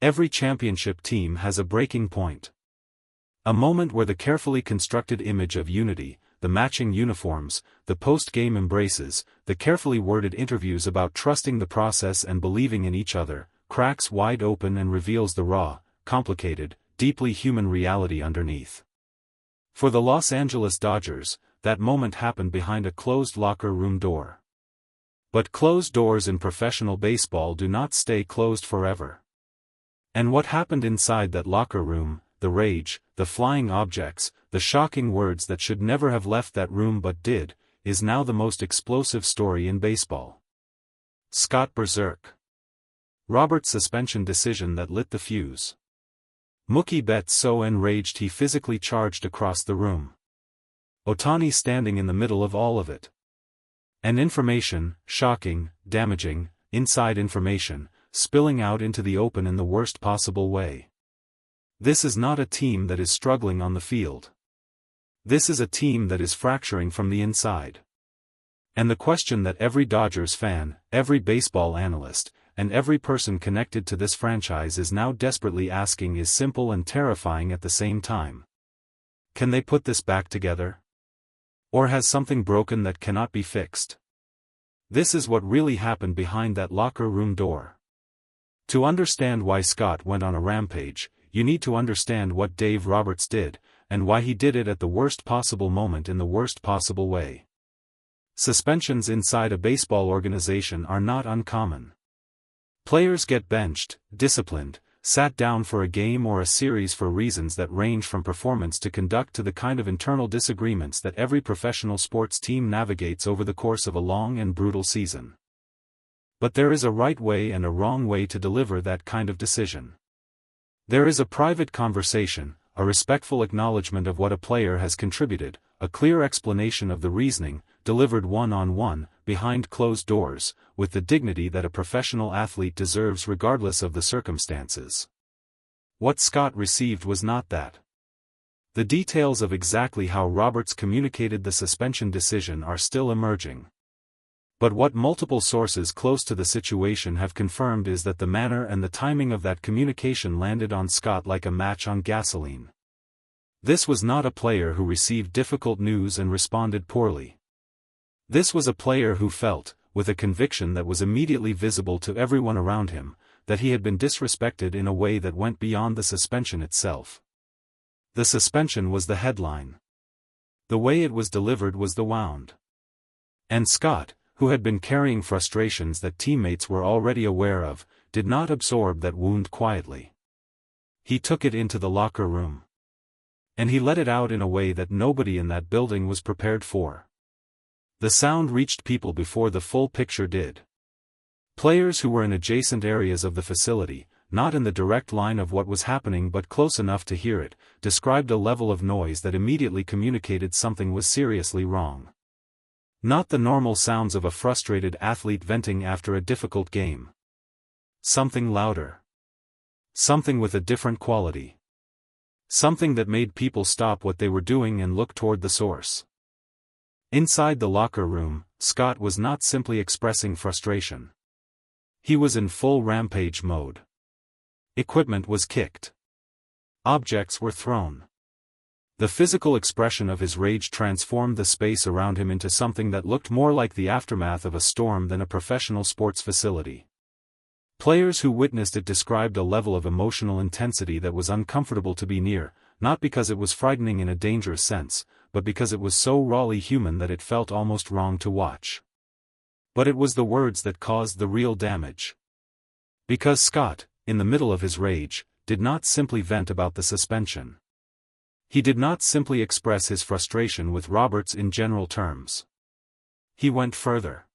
Every championship team has a breaking point. A moment where the carefully constructed image of unity, the matching uniforms, the post-game embraces, the carefully worded interviews about trusting the process and believing in each other, cracks wide open and reveals the raw, complicated, deeply human reality underneath. For the Los Angeles Dodgers, that moment happened behind a closed locker room door. But closed doors in professional baseball do not stay closed forever. And what happened inside that locker room, the rage, the flying objects, the shocking words that should never have left that room but did, is now the most explosive story in baseball. Scott Berserk. Roberts' suspension decision that lit the fuse. Mookie Betts so enraged he physically charged across the room. Ohtani standing in the middle of all of it. And information, shocking, damaging, inside information, spilling out into the open in the worst possible way. This is not a team that is struggling on the field. This is a team that is fracturing from the inside. And the question that every Dodgers fan, every baseball analyst, and every person connected to this franchise is now desperately asking is simple and terrifying at the same time. Can they put this back together? Or has something broken that cannot be fixed? This is what really happened behind that locker room door. To understand why Scott went on a rampage, you need to understand what Dave Roberts did, and why he did it at the worst possible moment in the worst possible way. Suspensions inside a baseball organization are not uncommon. Players get benched, disciplined, sat down for a game or a series for reasons that range from performance to conduct to the kind of internal disagreements that every professional sports team navigates over the course of a long and brutal season. But there is a right way and a wrong way to deliver that kind of decision. There is a private conversation, a respectful acknowledgement of what a player has contributed, a clear explanation of the reasoning, delivered one-on-one, behind closed doors, with the dignity that a professional athlete deserves regardless of the circumstances. What Scott received was not that. The details of exactly how Roberts communicated the suspension decision are still emerging. But what multiple sources close to the situation have confirmed is that the manner and the timing of that communication landed on Scott like a match on gasoline. This was not a player who received difficult news and responded poorly. This was a player who felt, with a conviction that was immediately visible to everyone around him, that he had been disrespected in a way that went beyond the suspension itself. The suspension was the headline. The way it was delivered was the wound. And Scott, who had been carrying frustrations that teammates were already aware of, did not absorb that wound quietly. He took it into the locker room. And he let it out in a way that nobody in that building was prepared for. The sound reached people before the full picture did. Players who were in adjacent areas of the facility, not in the direct line of what was happening but close enough to hear it, described a level of noise that immediately communicated something was seriously wrong. Not the normal sounds of a frustrated athlete venting after a difficult game. Something louder. Something with a different quality. Something that made people stop what they were doing and look toward the source. Inside the locker room, Scott was not simply expressing frustration. He was in full rampage mode. Equipment was kicked. Objects were thrown. The physical expression of his rage transformed the space around him into something that looked more like the aftermath of a storm than a professional sports facility. Players who witnessed it described a level of emotional intensity that was uncomfortable to be near, not because it was frightening in a dangerous sense, but because it was so rawly human that it felt almost wrong to watch. But it was the words that caused the real damage. Because Scott, in the middle of his rage, did not simply vent about the suspension. He did not simply express his frustration with Roberts in general terms. He went further.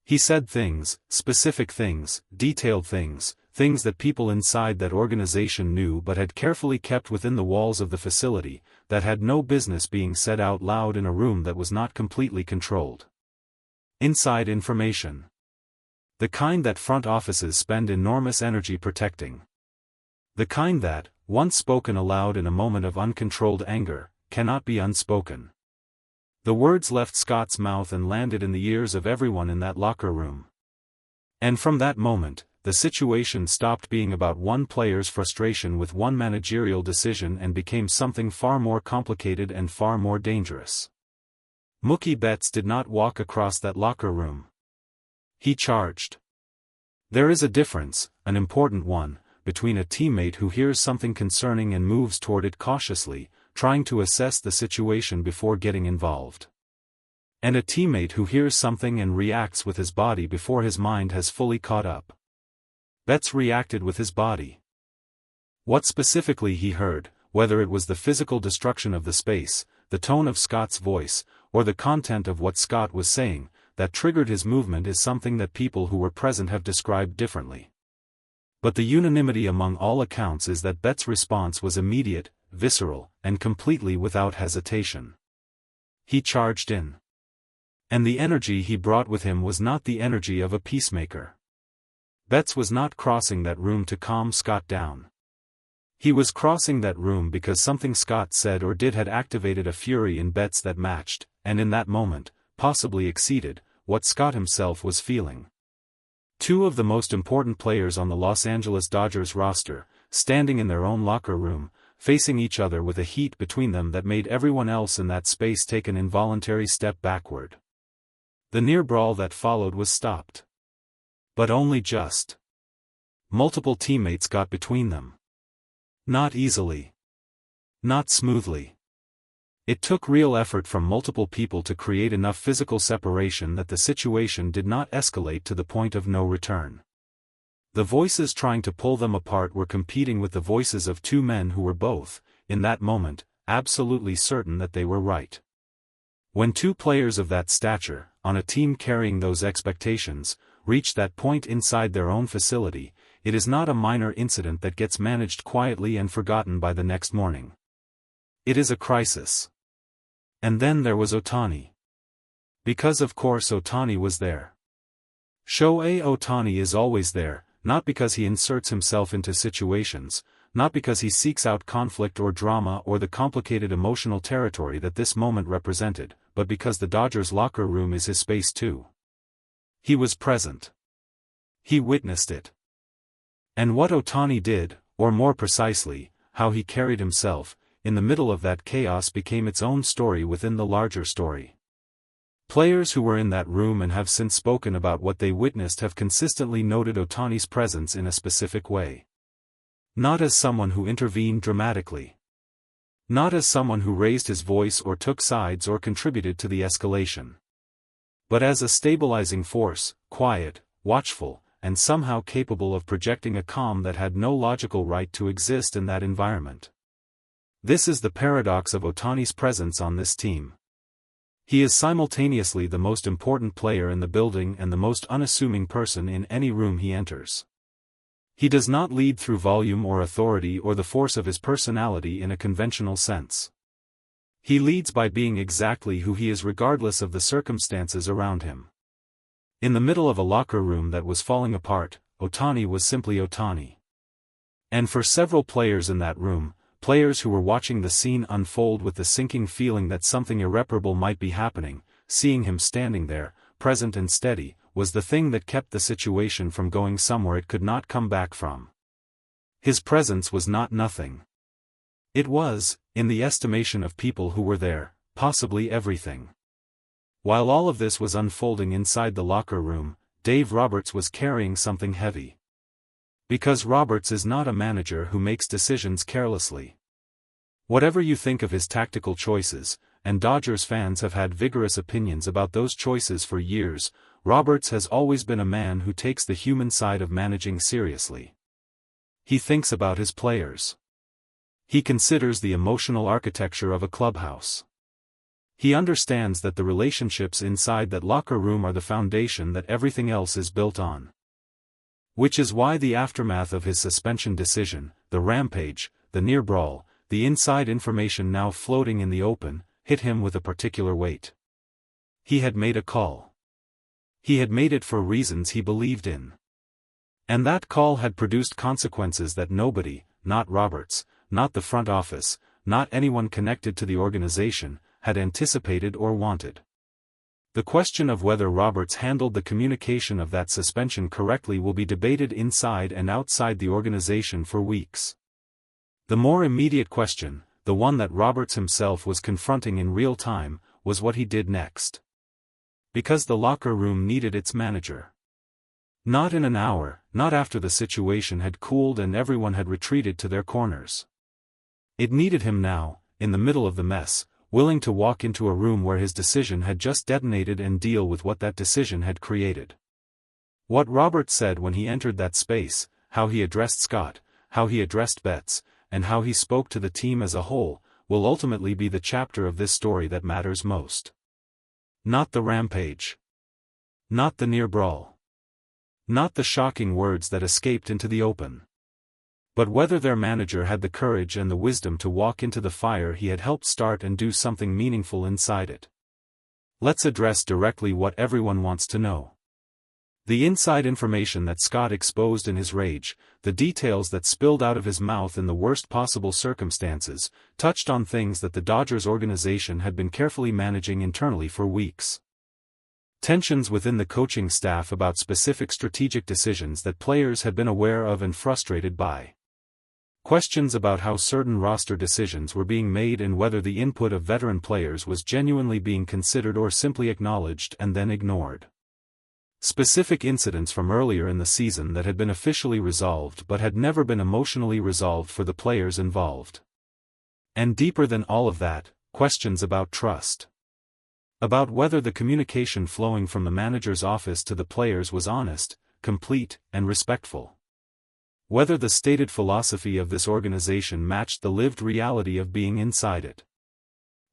He said things, specific things, detailed things, things that people inside that organization knew but had carefully kept within the walls of the facility, that had no business being said out loud in a room that was not completely controlled. Inside information. The kind that front offices spend enormous energy protecting. The kind that, once spoken aloud in a moment of uncontrolled anger, cannot be unspoken. The words left Scott's mouth and landed in the ears of everyone in that locker room. And from that moment, the situation stopped being about one player's frustration with one managerial decision and became something far more complicated and far more dangerous. Mookie Betts did not walk across that locker room. He charged. There is a difference, an important one, between a teammate who hears something concerning and moves toward it cautiously, trying to assess the situation before getting involved, and a teammate who hears something and reacts with his body before his mind has fully caught up. Betts reacted with his body. What specifically he heard, whether it was the physical destruction of the space, the tone of Scott's voice, or the content of what Scott was saying, that triggered his movement is something that people who were present have described differently. But the unanimity among all accounts is that Betts' response was immediate, visceral, and completely without hesitation. He charged in. And the energy he brought with him was not the energy of a peacemaker. Betts was not crossing that room to calm Scott down. He was crossing that room because something Scott said or did had activated a fury in Betts that matched, and in that moment, possibly exceeded, what Scott himself was feeling. Two of the most important players on the Los Angeles Dodgers roster, standing in their own locker room, facing each other with a heat between them that made everyone else in that space take an involuntary step backward. The near brawl that followed was stopped. But only just. Multiple teammates got between them. Not easily. Not smoothly. It took real effort from multiple people to create enough physical separation that the situation did not escalate to the point of no return. The voices trying to pull them apart were competing with the voices of two men who were both, in that moment, absolutely certain that they were right. When two players of that stature, on a team carrying those expectations, reach that point inside their own facility, it is not a minor incident that gets managed quietly and forgotten by the next morning. It is a crisis. And then there was Ohtani. Because of course Ohtani was there. Shohei Ohtani is always there, not because he inserts himself into situations, not because he seeks out conflict or drama or the complicated emotional territory that this moment represented, but because the Dodgers' locker room is his space too. He was present. He witnessed it. And what Ohtani did, or more precisely, how he carried himself, in the middle of that chaos became its own story within the larger story. Players who were in that room and have since spoken about what they witnessed have consistently noted Ohtani's presence in a specific way. Not as someone who intervened dramatically. Not as someone who raised his voice or took sides or contributed to the escalation. But as a stabilizing force, quiet, watchful, and somehow capable of projecting a calm that had no logical right to exist in that environment. This is the paradox of Ohtani's presence on this team. He is simultaneously the most important player in the building and the most unassuming person in any room he enters. He does not lead through volume or authority or the force of his personality in a conventional sense. He leads by being exactly who he is regardless of the circumstances around him. In the middle of a locker room that was falling apart, Ohtani was simply Ohtani. And for several players in that room, players who were watching the scene unfold with the sinking feeling that something irreparable might be happening, seeing him standing there, present and steady, was the thing that kept the situation from going somewhere it could not come back from. His presence was not nothing. It was, in the estimation of people who were there, possibly everything. While all of this was unfolding inside the locker room, Dave Roberts was carrying something heavy. Because Roberts is not a manager who makes decisions carelessly. Whatever you think of his tactical choices, and Dodgers fans have had vigorous opinions about those choices for years, Roberts has always been a man who takes the human side of managing seriously. He thinks about his players. He considers the emotional architecture of a clubhouse. He understands that the relationships inside that locker room are the foundation that everything else is built on. Which is why the aftermath of his suspension decision, the rampage, the near brawl, the inside information now floating in the open, hit him with a particular weight. He had made a call. He had made it for reasons he believed in. And that call had produced consequences that nobody, not Roberts, not the front office, not anyone connected to the organization, had anticipated or wanted. The question of whether Roberts handled the communication of that suspension correctly will be debated inside and outside the organization for weeks. The more immediate question, the one that Roberts himself was confronting in real time, was what he did next. Because the locker room needed its manager. Not in an hour, not after the situation had cooled and everyone had retreated to their corners. It needed him now, in the middle of the mess, willing to walk into a room where his decision had just detonated and deal with what that decision had created. What Roberts said when he entered that space, how he addressed Scott, how he addressed Betts, and how he spoke to the team as a whole, will ultimately be the chapter of this story that matters most. Not the rampage. Not the near brawl. Not the shocking words that escaped into the open. But whether their manager had the courage and the wisdom to walk into the fire he had helped start and do something meaningful inside it. Let's address directly what everyone wants to know. The inside information that Scott exposed in his rage, the details that spilled out of his mouth in the worst possible circumstances, touched on things that the Dodgers organization had been carefully managing internally for weeks. Tensions within the coaching staff about specific strategic decisions that players had been aware of and frustrated by. Questions about how certain roster decisions were being made and whether the input of veteran players was genuinely being considered or simply acknowledged and then ignored. Specific incidents from earlier in the season that had been officially resolved but had never been emotionally resolved for the players involved. And deeper than all of that, questions about trust. About whether the communication flowing from the manager's office to the players was honest, complete, and respectful. Whether the stated philosophy of this organization matched the lived reality of being inside it.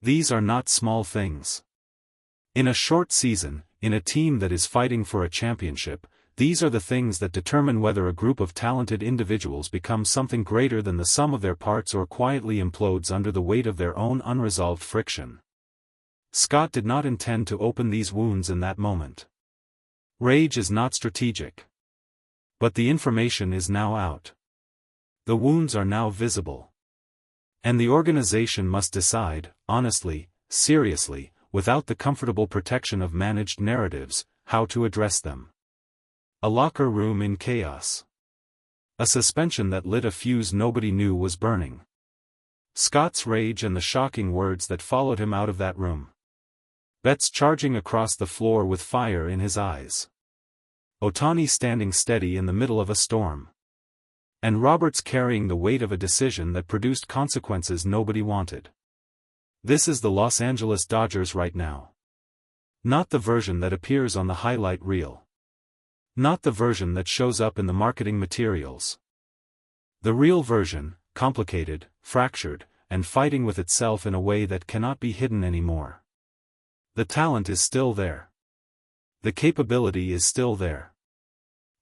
These are not small things. In a short season, in a team that is fighting for a championship, these are the things that determine whether a group of talented individuals becomes something greater than the sum of their parts or quietly implodes under the weight of their own unresolved friction. Scott did not intend to open these wounds in that moment. Rage is not strategic. But the information is now out. The wounds are now visible. And the organization must decide, honestly, seriously, without the comfortable protection of managed narratives, how to address them. A locker room in chaos. A suspension that lit a fuse nobody knew was burning. Scott's rage and the shocking words that followed him out of that room. Betts charging across the floor with fire in his eyes. Ohtani standing steady in the middle of a storm. And Roberts carrying the weight of a decision that produced consequences nobody wanted. This is the Los Angeles Dodgers right now. Not the version that appears on the highlight reel. Not the version that shows up in the marketing materials. The real version, complicated, fractured, and fighting with itself in a way that cannot be hidden anymore. The talent is still there. The capability is still there.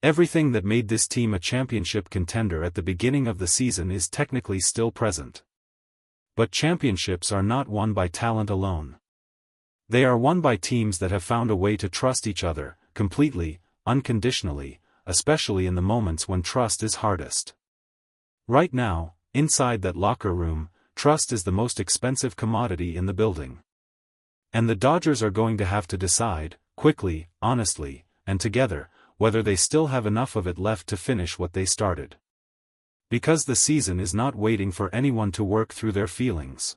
Everything that made this team a championship contender at the beginning of the season is technically still present. But championships are not won by talent alone. They are won by teams that have found a way to trust each other, completely, unconditionally, especially in the moments when trust is hardest. Right now, inside that locker room, trust is the most expensive commodity in the building. And the Dodgers are going to have to decide, quickly, honestly, and together, whether they still have enough of it left to finish what they started. Because the season is not waiting for anyone to work through their feelings.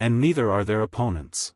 And neither are their opponents.